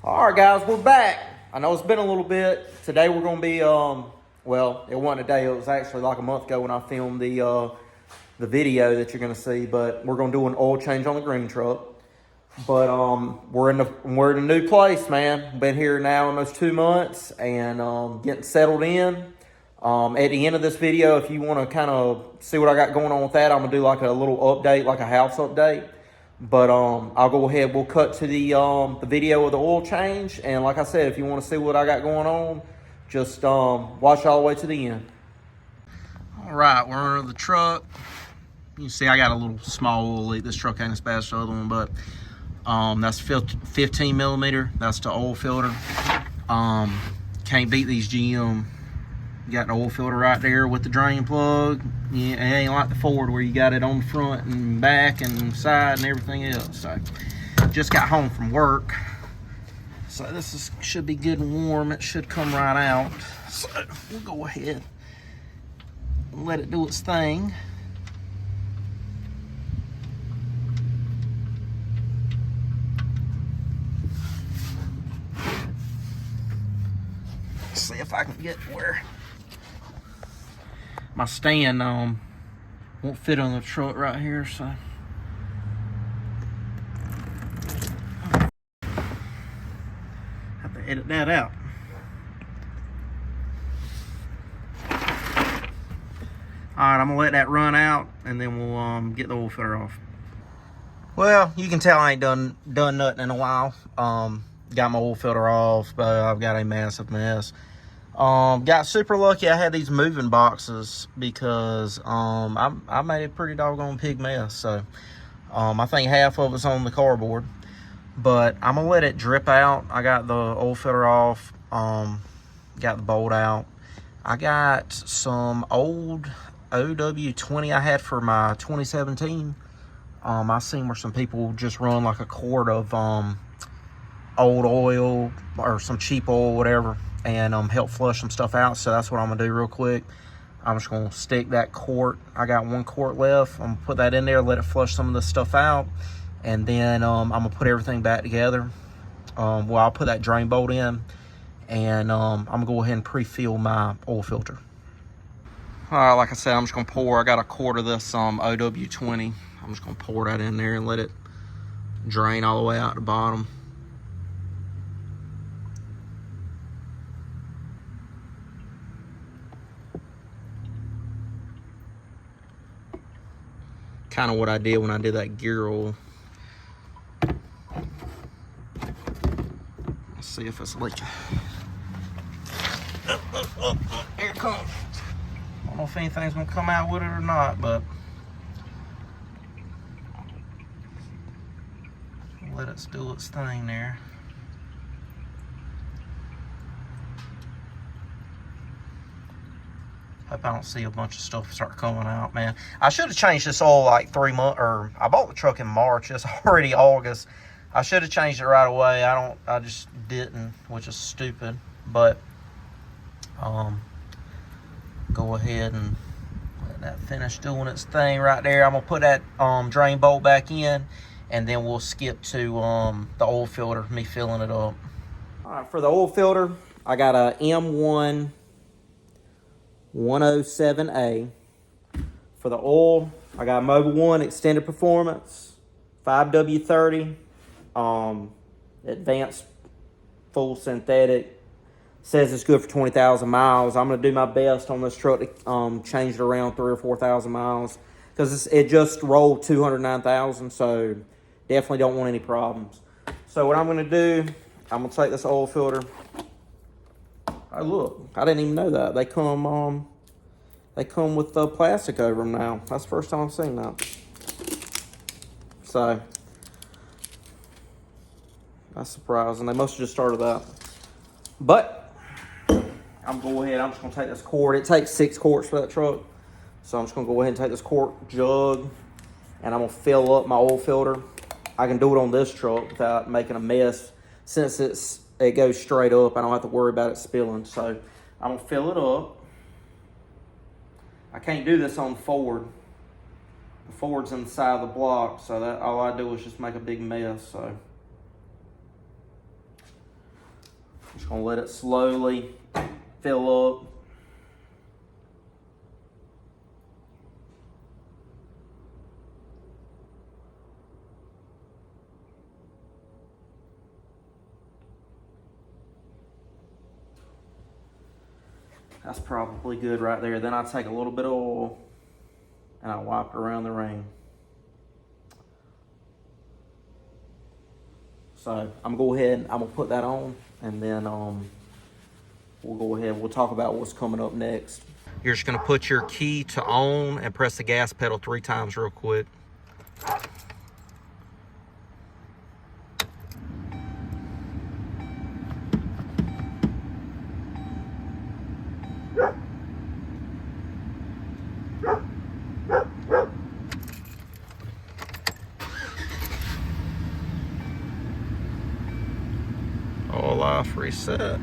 All right, guys, we're back. I know it's been a little bit. Today we're going to be, well, it wasn't a day. It was actually like a month ago when I filmed the video that you're going to see. But we're going to do an oil change on the green truck. But we're in a new place, man. Been here now almost 2 months and getting settled in. At the end of this video, if you want to kind of see what I got going on with that, I'm going to do like a little update, like a house update. But I'll go ahead. We'll cut to the video of the oil change. And like I said, if you want to see what I got going on, just watch all the way to the end. All right, we're in the truck. You can see I got a little small oil leak. This truck ain't as bad as the other one, but that's 15 millimeter. That's the oil filter. Can't beat these GM. You got the oil filter right there with the drain plug. Yeah, it ain't like the Ford where you got it on the front and back and side and everything else. So just got home from work. So this should be good and warm. It should come right out. So we'll go ahead and let it do its thing. Let's see if I can get where my stand won't fit on the truck right here, so have to edit that out. All right, I'm gonna let that run out and then we'll get the oil filter off. Well, you can tell I ain't done nothing in a while. Got my oil filter off, but I've got a massive mess. Got super lucky I had these moving boxes because I made a pretty doggone big mess. So I think half of it's on the cardboard, but I'm gonna let it drip out. I got the oil filter off, got the bolt out. I got some old OW20 I had for my 2017. I seen where some people just run like a quart of old oil or some cheap oil, whatever, and help flush some stuff out. So that's what I'm gonna do real quick. I'm just gonna stick that quart. I got 1 quart left. I'm gonna put that in there, let it flush some of this stuff out, and then I'm gonna put everything back together. Well, I'll put that drain bolt in, and I'm gonna go ahead and pre-fill my oil filter. All right, like I said, I'm just gonna pour. I got a quart of this OW20. I'm just gonna pour that in there and let it drain all the way out the bottom. Kind of what I did when I did that gear oil. Let's see if it's leaking. Here it comes. I don't know if anything's gonna come out with it or not, but let it do its thing there. Hope I don't see a bunch of stuff start coming out, man. I should have changed this oil like 3 months, or I bought the truck in March. It's already August. I should have changed it right away. I just didn't, which is stupid. But go ahead and let that finish doing its thing right there. I'm gonna put that drain bolt back in, and then we'll skip to the oil filter, me filling it up. All right, for the oil filter, I got a M1 107A. For the oil, I got Mobile One Extended Performance 5W30 Advanced Full Synthetic. Says it's good for 20,000 miles. I'm gonna do my best on this truck to change it around 3,000 or 4,000 miles because it just rolled 209,000. So definitely don't want any problems. So what I'm gonna do, I'm gonna take this oil filter. Oh, look, I didn't even know that. They come with plastic over them now. That's the first time I've seen that. So, that's surprising. They must have just started that. But, I'm going to go ahead. I'm just going to take this quart. It takes 6 quarts for that truck. So, I'm just going to go ahead and take this quart jug, and I'm going to fill up my oil filter. I can do it on this truck without making a mess. Since it goes straight up, I don't have to worry about it spilling. So I'm gonna fill it up. I can't do this on Ford. The Ford's in the side of the block, so that all I do is just make a big mess. So Just gonna let it slowly fill up. That's probably good right there. Then I take a little bit of oil and I wipe it around the ring. So I'm gonna go ahead and I'm gonna put that on, and then we'll go ahead, we'll talk about what's coming up next. You're just gonna put your key to on and press the gas pedal 3 times real quick. All off, reset.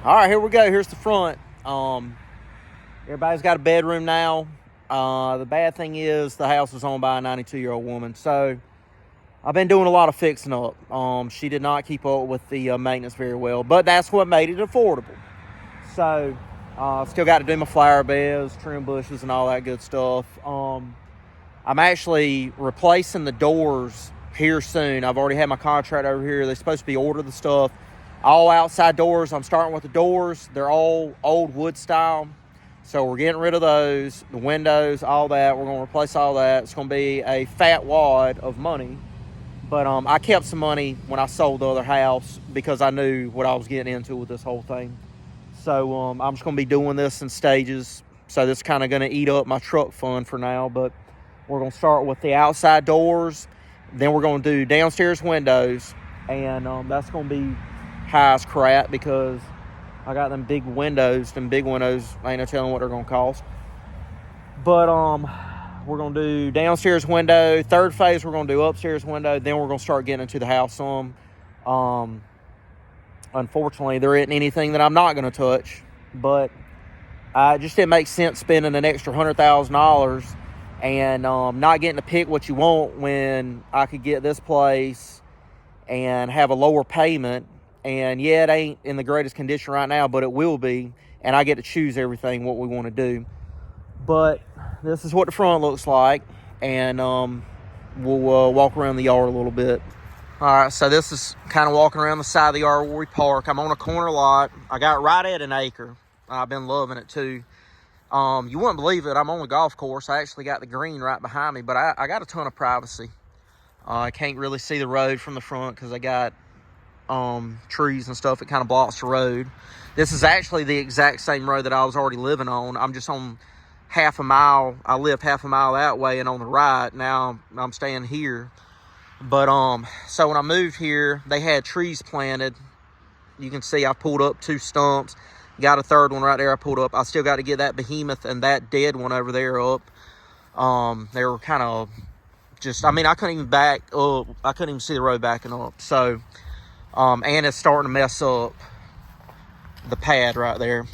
All right, here we go. Here's the front. Everybody's got a bedroom now. The bad thing is the house was owned by a 92-year-old woman. So I've been doing a lot of fixing up. She did not keep up with the maintenance very well, but that's what made it affordable. So still got to do my flower beds, trim bushes, and all that good stuff. I'm actually replacing the doors here soon. I've already had my contract over here. They're supposed to be ordered the stuff. All outside doors. I'm starting with the doors. They're all old wood style. So we're getting rid of those, the windows, all that. We're going to replace all that. It's going to be a fat wad of money. But I kept some money when I sold the other house because I knew what I was getting into with this whole thing. So I'm just going to be doing this in stages. So this is kind of going to eat up my truck fund for now. But we're going to start with the outside doors. Then we're going to do downstairs windows. And that's going to be high as crap because I got them big windows. Them big windows, ain't no telling what they're going to cost. But we're going to do downstairs window. Third phase, we're going to do upstairs window. Then we're going to start getting into the house some. Unfortunately, there isn't anything that I'm not going to touch. But it just didn't make sense spending an extra $100,000 and not getting to pick what you want when I could get this place and have a lower payment. And yeah, it ain't in the greatest condition right now, but it will be. And I get to choose everything, what we want to do. But this is what the front looks like. And we'll walk around the yard a little bit. All right, so this is kind of walking around the side of the yard where we park. I'm on a corner lot. I got right at an acre. I've been loving it too. You wouldn't believe it. I'm on the golf course. I actually got the green right behind me, but I got a ton of privacy. I can't really see the road from the front because I got trees and stuff. It kind of blocks the road. This is actually the exact same road that I was already living on. I'm just on half a mile. I lived half a mile that way and on the right. Now I'm staying here. But so when I moved here, they had trees planted. You can see I pulled up 2 stumps. Got a third one right there I pulled up. I still got to get that behemoth and that dead one over there up. They were kind of just, I mean, I couldn't even back up. I couldn't even see the road backing up. So, and it's starting to mess up the pad right there.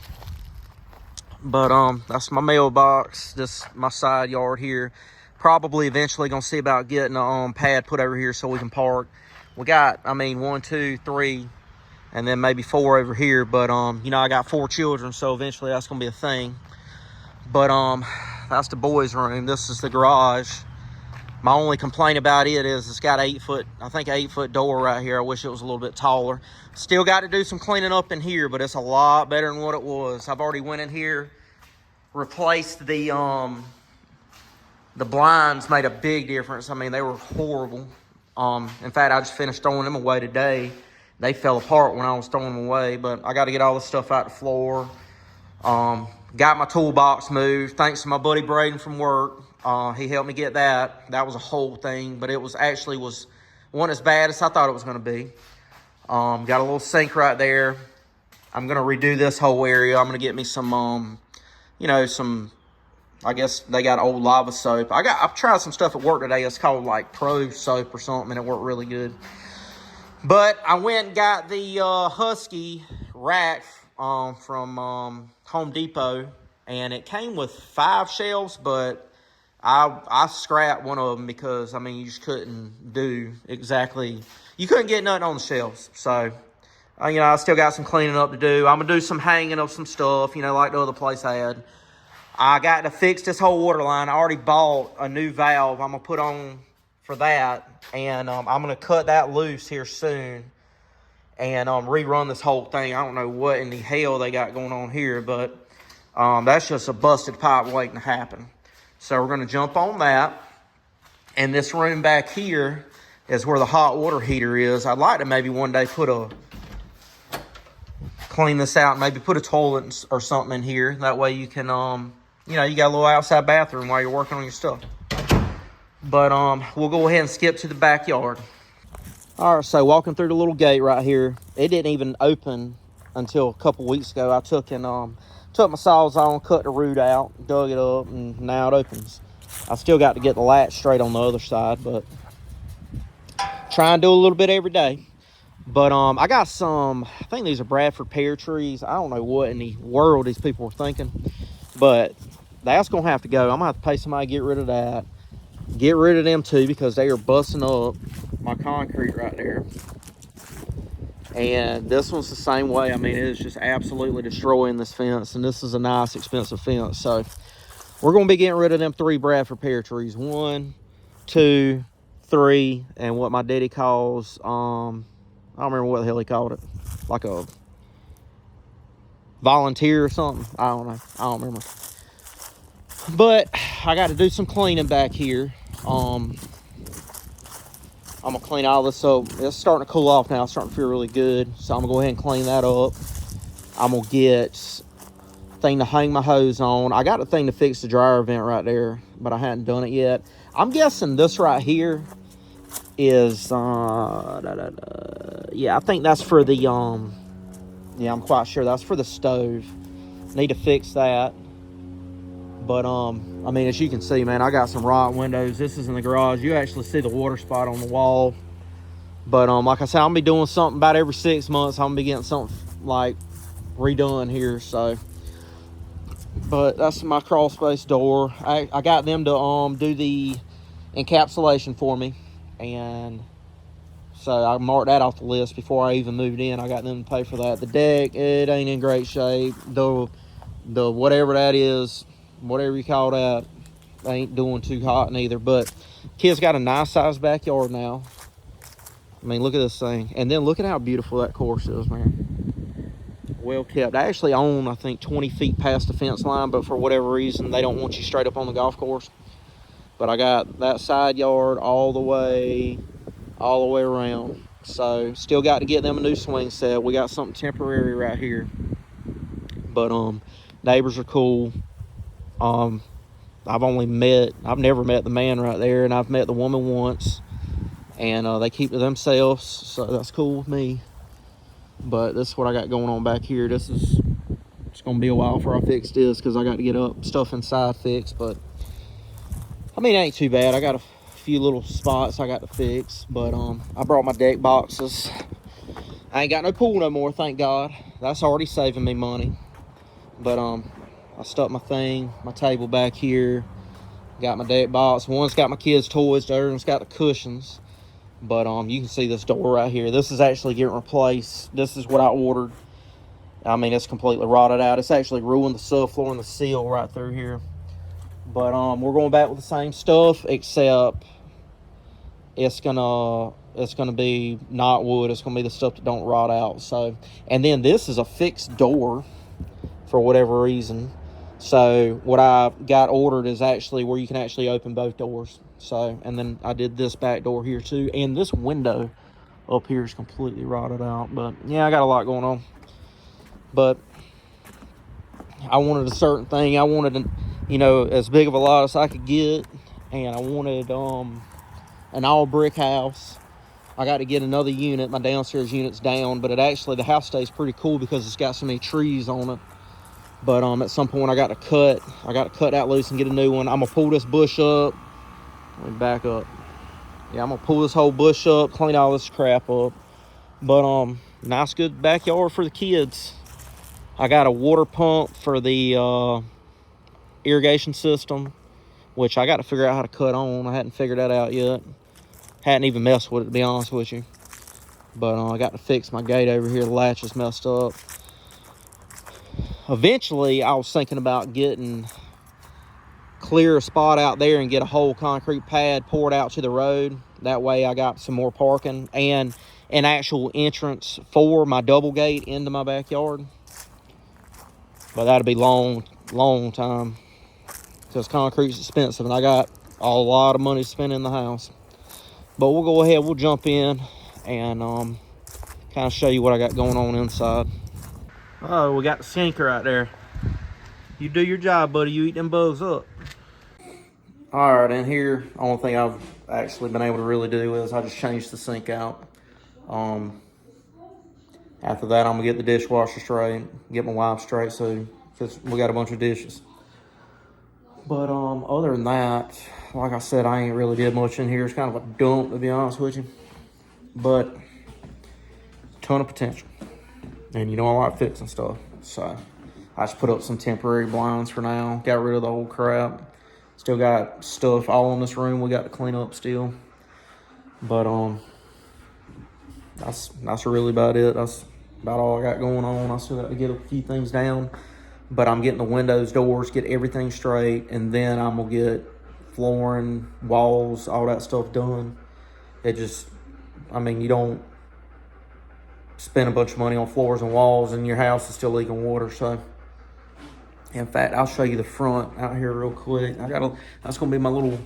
But that's my mailbox. This my side yard here. Probably eventually gonna see about getting a pad put over here so we can park. We got, I mean, 1, 2, 3, and then maybe 4 over here. But you know, I got 4 children, so eventually that's gonna be a thing. But that's the boys' room. This is the garage. My only complaint about it is it's got 8 foot, I think 8 foot door right here. I wish it was a little bit taller. Still got to do some cleaning up in here, but it's a lot better than what it was. I've already went in here, replaced the blinds, made a big difference. I mean, they were horrible. In fact, I just finished throwing them away today. They fell apart when I was throwing them away, but I got to get all this stuff out the floor. Got my toolbox moved, thanks to my buddy Braden from work. He helped me get that. That was a whole thing, but it was actually wasn't as bad as I thought it was going to be. Got a little sink right there. I'm going to redo this whole area. I'm going to get me some, you know, I guess they got old lava soap. I've tried some stuff at work today. It's called like Pro soap or something, and it worked really good. But I went and got the Husky rack from Home Depot. and it came with 5 shelves, but I scrapped one of them because, I mean, you just couldn't do exactly, you couldn't get nothing on the shelves. So, you know, I still got some cleaning up to do. I'm going to do some hanging of some stuff, you know, like the other place had. I got to fix this whole water line. I already bought a new valve I'm going to put on for that, and I'm going to cut that loose here soon and rerun this whole thing. I don't know what in the hell they got going on here, but that's just a busted pipe waiting to happen. So we're going to jump on that. And this room back here is where the hot water heater is. I'd like to maybe one day clean this out and maybe put a toilet or something in here. That way you can, you know, you got a little outside bathroom while you're working on your stuff. But we'll go ahead and skip to the backyard. All right, so walking through the little gate right here, it didn't even open until a couple weeks ago. I took my saws on, cut the root out, dug it up, and now it opens. I still got to get the latch straight on the other side, but try and do a little bit every day. But I got some, I think these are Bradford pear trees. I don't know what in the world these people were thinking, but that's going to have to go. I'm going to have to pay somebody to get rid of that. Get rid of them too, because they are busting up my concrete right there. And this one's the same way. I mean, it is just absolutely destroying this fence. And this is a nice, expensive fence. So we're going to be getting rid of them 3 Bradford pear trees. 1, 2, 3, and what my daddy calls, I don't remember what the hell he called it. Like a volunteer or something. I don't know. I don't remember. But I got to do some cleaning back here. I'm going to clean all this up. It's starting to cool off now. It's starting to feel really good. So I'm going to go ahead and clean that up. I'm going to get thing to hang my hose on. I got a thing to fix the dryer vent right there, but I hadn't done it yet. I'm guessing this right here is, yeah, I think that's for the, yeah, I'm quite sure that's for the stove. Need to fix that. But, I mean, as you can see, man, I got some rot windows. This is in the garage. You actually see the water spot on the wall. But, like I said, I'm going to be doing something about every 6 months. I'm going to be getting something, like, redone here. So, but that's my crawl space door. I got them to do the encapsulation for me. And so I marked that off the list before I even moved in. I got them to pay for that. The deck, it ain't in great shape. The whatever that is, whatever you call that, ain't doing too hot neither. But kids got a nice sized backyard now. I mean, look at this thing. And then look at how beautiful that course is, man. Well kept. I actually own, I think, 20 feet past the fence line, but for whatever reason, they don't want you straight up on the golf course. But I got that side yard all the way around. So still got to get them a new swing set. We got something temporary right here. But neighbors are cool. I've never met the man right there, and I've met the woman once, and they keep to themselves, so that's cool with me. But this is what I got going on back here. It's gonna be a while before I fix this, because I got to get stuff inside fixed. But I mean, it ain't too bad. I got a few little spots I got to fix, but I brought my deck boxes. I ain't got no pool no more, thank God. That's already saving me money. But I stuck my table back here. Got my deck box. One's got my kids' toys, the other one's got the cushions. But you can see this door right here. This is actually getting replaced. This is what I ordered. I mean, it's completely rotted out. It's actually ruined the subfloor and the seal right through here. But we're going back with the same stuff, except it's gonna be not wood. It's gonna be the stuff that don't rot out. So, and then this is a fixed door for whatever reason. So what I got ordered is actually where you can actually open both doors. So, and then I did this back door here too. And this window up here is completely rotted out. But yeah, I got a lot going on. But I wanted a certain thing. I wanted, as big of a lot as I could get. And I wanted an all brick house. I got to get another unit. My downstairs unit's down, but the house stays pretty cool because it's got so many trees on it. But at some point I got to cut that loose and get a new one. I'm gonna pull this bush up. Let me back up. Yeah, I'm gonna pull this whole bush up, clean all this crap up. But nice good backyard for the kids. I got a water pump for the irrigation system, which I got to figure out how to cut on. I hadn't figured that out yet. Hadn't even messed with it, to be honest with you. But I got to fix my gate over here. The latch is messed up. Eventually, I was thinking about getting clear a spot out there and get a whole concrete pad poured out to the road. That way I got some more parking and an actual entrance for my double gate into my backyard. But that'll be long time, because concrete's expensive and I got a lot of money to spend in the house. But we'll go ahead, we'll jump in and kind of show you what I got going on inside. Oh, we got the sinker right there. You do your job, buddy. You eat them bugs up. All right, in here, the only thing I've actually been able to really do is I just changed the sink out. After that, I'm gonna get the dishwasher straight, get my wife straight, so because we got a bunch of dishes. But other than that, like I said, I ain't really did much in here. It's kind of a dump, to be honest with you, but ton of potential. And you know I like fixing stuff, so I just put up some temporary blinds for now. Got rid of the old crap. Still got stuff all in this room we got to clean up still. But that's really about it. That's about all I got going on. I still got to get a few things down, but I'm getting the windows, doors, get everything straight, and then I'm gonna get flooring, walls, all that stuff done. It just, I mean, you don't spend a bunch of money on floors and walls and your house is still leaking water. So in fact, I'll show you the front out here real quick. That's gonna be my little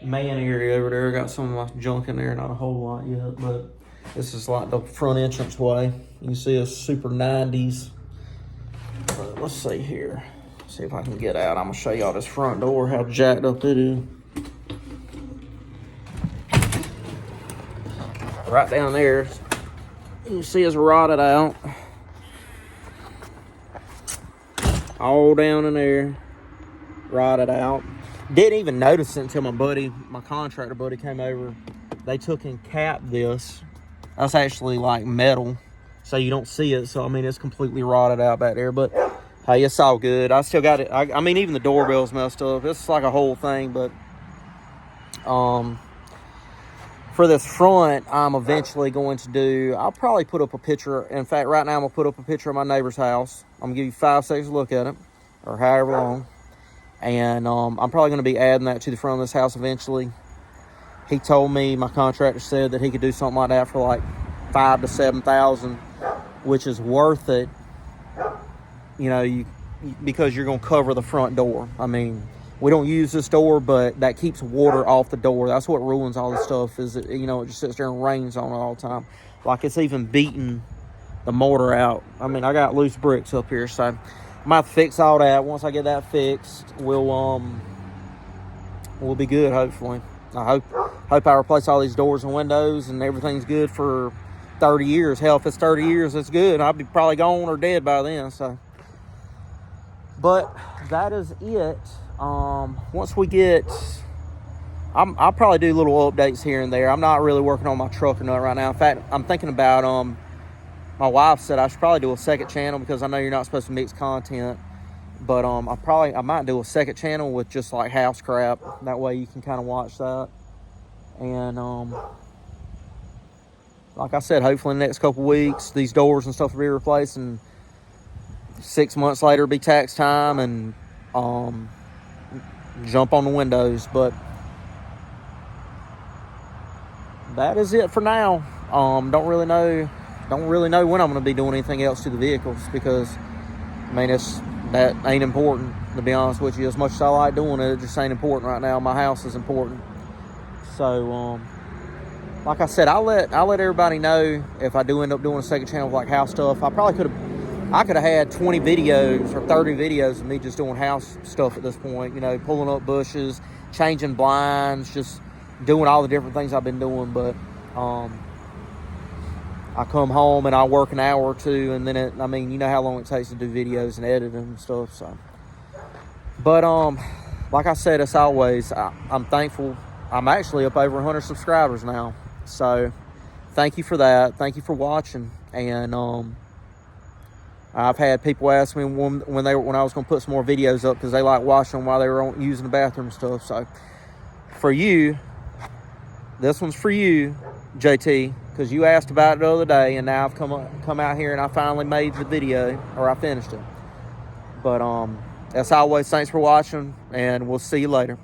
man area over there. I got some of my junk in there, not a whole lot yet, but this is like the front entrance way. You can see a super 90s. But let's see here. See if I can get out. I'm gonna show y'all this front door, how jacked up it is. Right down there, you can see it's rotted out. All down in there, rotted out. Didn't even notice it until my contractor buddy came over. They took and capped this. That's actually like metal, so you don't see it. So I mean, it's completely rotted out back there, but hey, it's all good. I still got it. I mean, even the doorbell's messed up. It's like a whole thing, but for this front, I'm eventually going to do, I'll probably put up a picture. In fact, right now I'm gonna put up a picture of my neighbor's house. I'm gonna give you 5 seconds to look at it, or however long. And I'm probably gonna be adding that to the front of this house eventually. He told me, my contractor said that he could do something like that for like $5,000 to $7,000, which is worth it. You know, because you're gonna cover the front door. I mean, we don't use this door, but that keeps water off the door. That's what ruins all this stuff, is it, you know, it just sits there and rains on it all the time. Like, it's even beating the mortar out. I mean, I got loose bricks up here, so I'm gonna have to fix all that. Once I get that fixed, we'll be good, hopefully. I hope I replace all these doors and windows and everything's good for 30 years. Hell, if it's 30 years, it's good. I'll be probably gone or dead by then, so. But that is it. Once we get, I'll probably do little updates here and there. I'm not really working on my truck or nothing right now. In fact, I'm thinking about, my wife said I should probably do a second channel, because I know you're not supposed to mix content. But I might do a second channel with just like house crap. That way you can kind of watch that. And like I said, hopefully in the next couple weeks, these doors and stuff will be replaced, and 6 months later it'll be tax time, and jump on the windows. But that is it for now. Don't really know when I'm going to be doing anything else to the vehicles, because I mean, that ain't important, to be honest with you. As much as I like doing it, it just ain't important right now. My house is important. So like I said, I'll let everybody know if I do end up doing a second channel with like house stuff. I could have had 20 videos or 30 videos of me just doing house stuff at this point, you know, pulling up bushes, changing blinds, just doing all the different things I've been doing. But I come home and I work an hour or two, and then you know how long it takes to do videos and edit and stuff. So, but like I said, as always, I'm thankful. I'm actually up over 100 subscribers now, so thank you for that. Thank you for watching, and I've had people ask me when I was going to put some more videos up, because they like watching them while they were using the bathroom and stuff. So for you, this one's for you, JT, because you asked about it the other day, and now I've come out here and I finally made the video, or I finished it. But as always, thanks for watching, and we'll see you later.